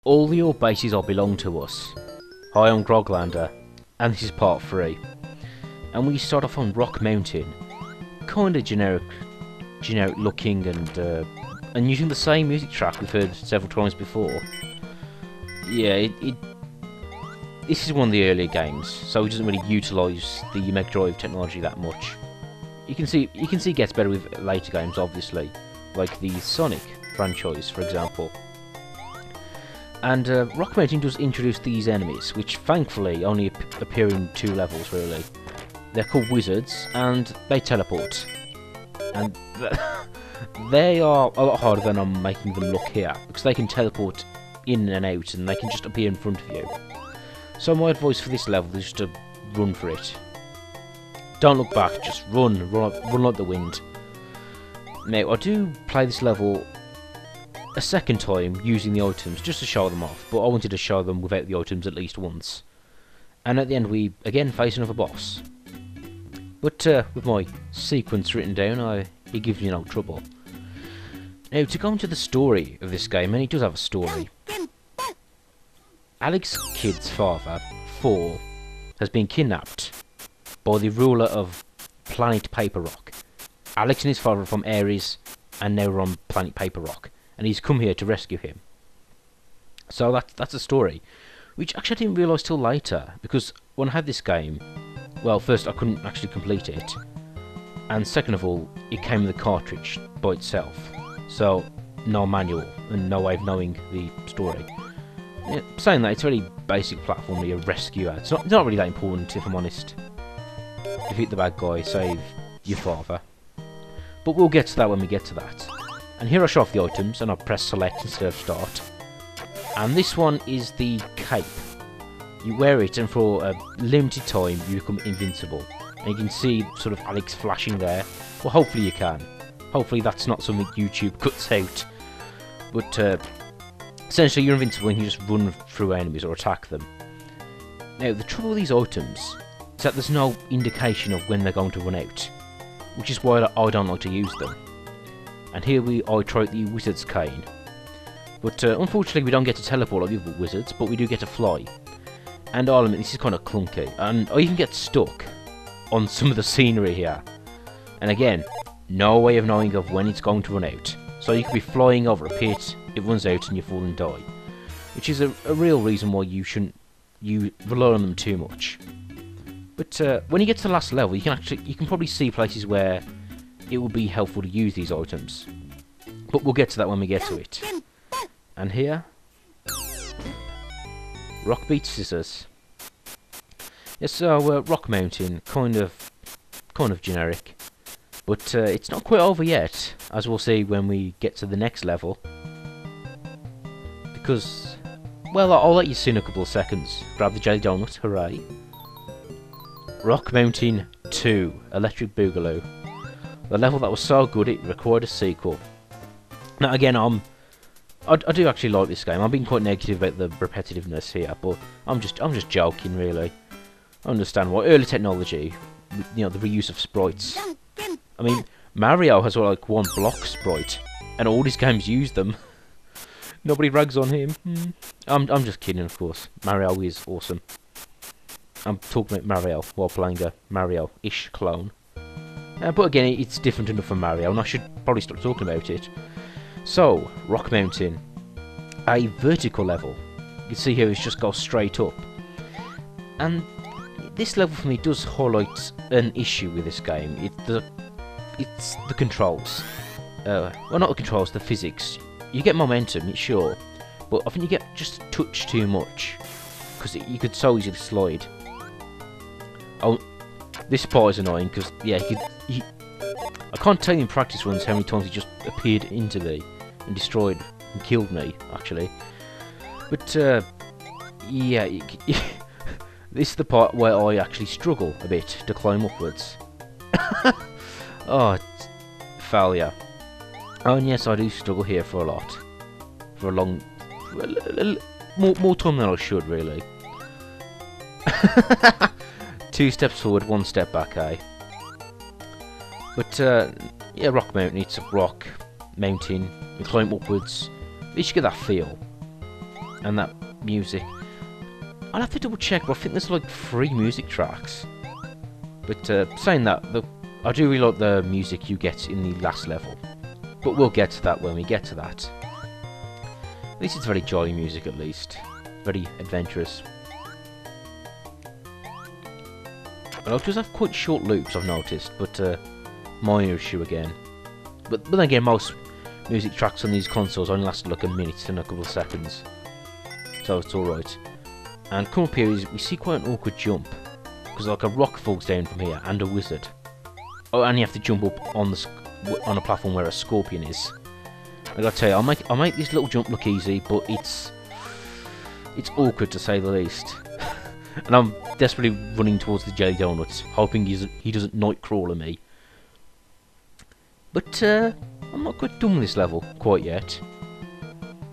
All the old bases all belong to us. Hi, I'm Groglander, and this is part 3. And we start off on Rock Mountain. Kinda generic looking and using the same music track we've heard several times before. Yeah, this is one of the earlier games, so it doesn't really utilise the Mega Drive technology that much. You can see it gets better with later games, obviously, like the Sonic franchise, for example. And Rock Mountain does introduce these enemies, which thankfully only appear in 2 levels, really. They're called wizards, and they teleport. And they are a lot harder than I'm making them look here, because they can teleport in and out, and they can just appear in front of you. So my advice for this level is just to run for it. Don't look back, just run like the wind. Now, I do play this level a second time using the items just to show them off, but I wanted to show them without the items at least once. And at the end we again face another boss. But with my sequence written down, it gives me no trouble. Now, to go into the story of this game, and it does have a story. Alex Kidd's father, Thor, has been kidnapped by the ruler of Planet Paper Rock. Alex and his father are from Ares, and now we're on Planet Paper Rock, and he's come here to rescue him. So that's a story, which actually I didn't realise till later, because when I had this game, well, first I couldn't actually complete it, and second of all, it came with a cartridge by itself, so no manual and no way of knowing the story. Yeah, saying that, it's a very basic platform you're a rescuer. It's not really that important, if I'm honest. Defeat the bad guy, save your father. But we'll get to that when we get to that. And here I show off the items, and I press select instead of start. And this one is the cape. You wear it, and for a limited time, you become invincible. And you can see sort of Alex flashing there. Well, hopefully you can. Hopefully that's not something YouTube cuts out. But essentially, you're invincible and you just run through enemies or attack them. Now, the trouble with these items is that there's no indication of when they're going to run out, which is why I don't like to use them. And here I try the Wizard's Cane. But unfortunately, we don't get to teleport like the other wizards, but we do get to fly. And I'll admit, this is kind of clunky, and I even get stuck on some of the scenery here. And again, no way of knowing of when it's going to run out. So you could be flying over a pit, it runs out and you fall and die. Which is a real reason why you shouldn't rely on them too much. But when you get to the last level, you can probably see places where it would be helpful to use these items. But we'll get to that when we get to it. And here, rock beats scissors. Yes, so Rock Mountain, kind of generic. But it's not quite over yet, as we'll see when we get to the next level. Because, well, I'll let you see in a couple of seconds. Grab the jelly donut, hooray. Rock Mountain 2, Electric Boogaloo. The level that was so good it required a sequel. Now again, I do actually like this game. I'm being quite negative about the repetitiveness here, but I'm just joking, really. I understand why early technology, you know, the reuse of sprites. I mean, Mario has like one block sprite, and all these games use them. Nobody rags on him. I'm just kidding, of course. Mario is awesome. I'm talking about Mario while playing a Mario-ish clone. But again, it's different enough from Mario, and I should probably stop talking about it. So, Rock Mountain. A vertical level. You can see here it just goes straight up. And this level for me does highlight an issue with this game. It's the controls. Well, not the controls, the physics. You get momentum, sure, but I think you get just a touch too much, because you could so easily slide. Oh, this part is annoying, because, yeah, I can't tell you in practice runs how many times he just appeared into me and destroyed and killed me, actually. But, yeah, this is the part where I actually struggle a bit to climb upwards. Oh, failure. Oh, and yes, I do struggle here for a lot. For a long... more time than I should, really. 2 steps forward, 1 step back, eh? But, yeah, Rock Mountain, it's a rock mountain. You climb upwards. You should get that feel. And that music. I'll have to double check, but I think there's like 3 music tracks. But saying that, I do really like the music you get in the last level. But we'll get to that when we get to that. At least it's very jolly music, at least. Very adventurous. And it does have quite short loops, I've noticed, but minor issue again. But then again, most music tracks on these consoles only last like a minute and a couple of seconds. So it's alright. And come up here, we see quite an awkward jump. Because like a rock falls down from here, and a wizard. Oh, and you have to jump up on a platform where a scorpion is. I gotta tell you, I'll make this little jump look easy, but it's awkward to say the least. And I'm desperately running towards the jelly donuts, hoping he doesn't night crawler me. But I'm not quite done with this level quite yet,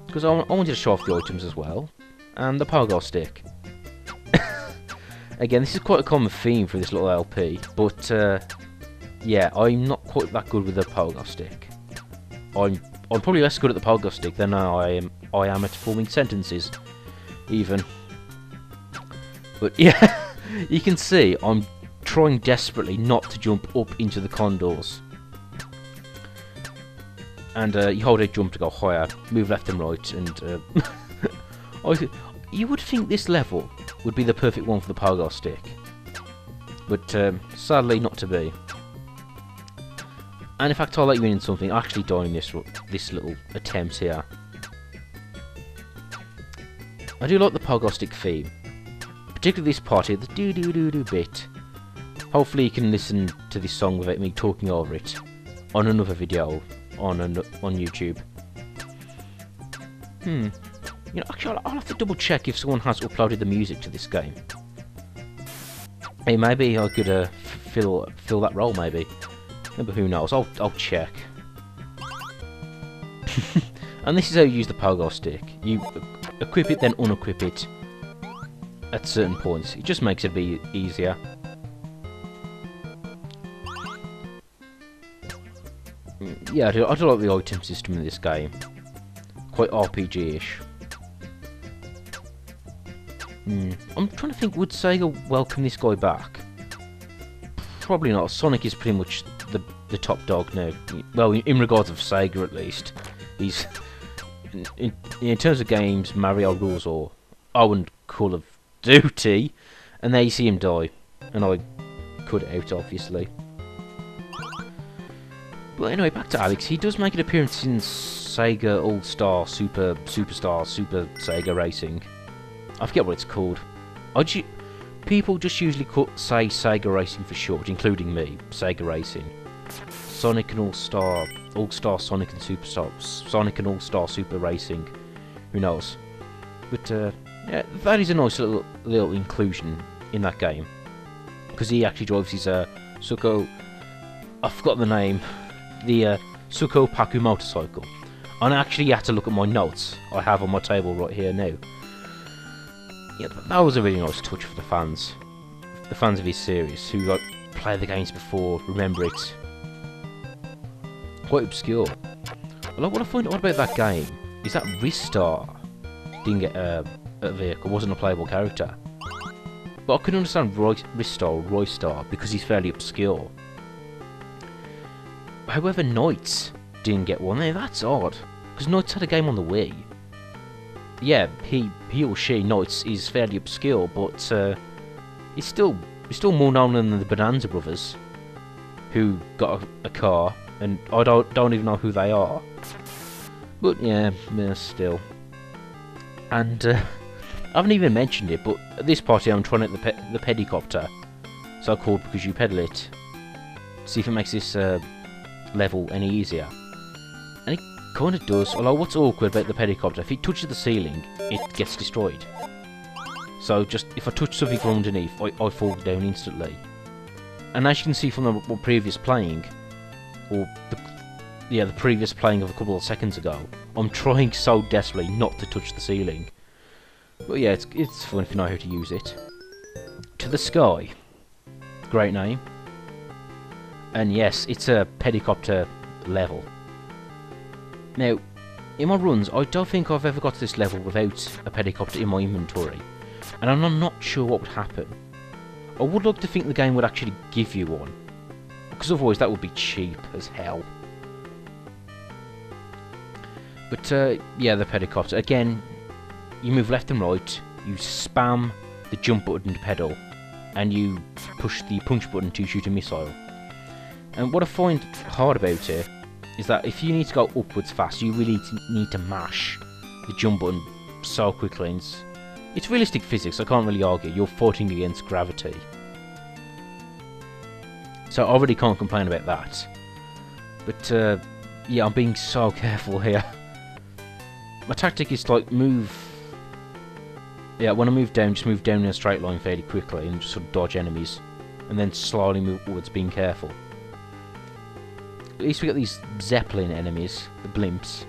because I wanted to show off the items as well, and the pogo stick. Again, this is quite a common theme for this little LP, but yeah, I'm not quite that good with the pogo stick. I'm probably less good at the pogo stick than I am at forming sentences, even. But yeah, you can see I'm trying desperately not to jump up into the condors. And you hold a jump to go higher, move left and right, and you would think this level would be the perfect one for the pogo stick. But sadly not to be. And in fact, I'll let you in something. I actually died in this little attempt here. I do like the pogo stick theme. Particularly this part here, the do-do-do-do bit. Hopefully you can listen to this song without me talking over it on another video on YouTube. You know, actually, I'll have to double check if someone has uploaded the music to this game. Hey, maybe I could fill that role, maybe. But who knows? I'll check. And this is how you use the pogo stick. You equip it, then unequip it at certain points. It just makes it a bit easier. Yeah, I do like the item system in this game. Quite RPG-ish. I'm trying to think, would Sega welcome this guy back? Probably not. Sonic is pretty much the top dog now. Well, in regards of Sega at least. He's... In terms of games, Mario rules, or I wouldn't Call of Duty, and there you see him die. And I cut it out, obviously. But anyway, back to Alex. He does make an appearance in Sega All-Star Super Sega Racing. I forget what it's called. People just usually say Sega Racing for short, including me. Sega Racing. Sonic and All-Star Sonic and Superstar, Sonic and All-Star Super Racing. Who knows? But yeah, that is a nice little inclusion in that game, because he actually drives his Suko. I forgot the name. The Suko Paku motorcycle. And I actually had to look at my notes I have on my table right here now. Yeah, that was a really nice touch for the fans of his series, who like play the games before, remember it. Quite obscure. Well, what I find odd about that game is that Ristar didn't get a vehicle, wasn't a playable character. But I can understand Ristar or Roystar because he's fairly obscure. However, Knights didn't get one. Now that's odd, because Knights had a game on the Wii. Yeah, he or she, Knights, is fairly obscure, but he's still more known than the Bonanza Brothers, who got a car, and I don't even know who they are. But yeah, still. And I haven't even mentioned it, but at this party I'm trying out the pedicopter, so called because you pedal it. See if it makes this level any easier. And it kind of does, although what's awkward about the pedicopter, if it touches the ceiling, it gets destroyed. So just, if I touch something from underneath, I fall down instantly. And as you can see from the previous playing, or the previous playing of a couple of seconds ago, I'm trying so desperately not to touch the ceiling. But yeah, it's fun if you know how to use it. To the Sky. Great name. And yes, it's a pedicopter level. Now, in my runs, I don't think I've ever got to this level without a pedicopter in my inventory, and I'm not sure what would happen. I would like to think the game would actually give you one, because otherwise that would be cheap as hell. But yeah, the pedicopter, again, you move left and right, you spam the jump button and pedal, and you push the punch button to shoot a missile. And what I find hard about it is that if you need to go upwards fast, you really need to mash the jump button so quickly. And it's realistic physics, I can't really argue. You're fighting against gravity. So I really can't complain about that. But yeah, I'm being so careful here. My tactic is to like move... Yeah, when I move down, just move down in a straight line fairly quickly and just sort of dodge enemies. And then slowly move upwards, being careful. At least we got these Zeppelin enemies, the blimps.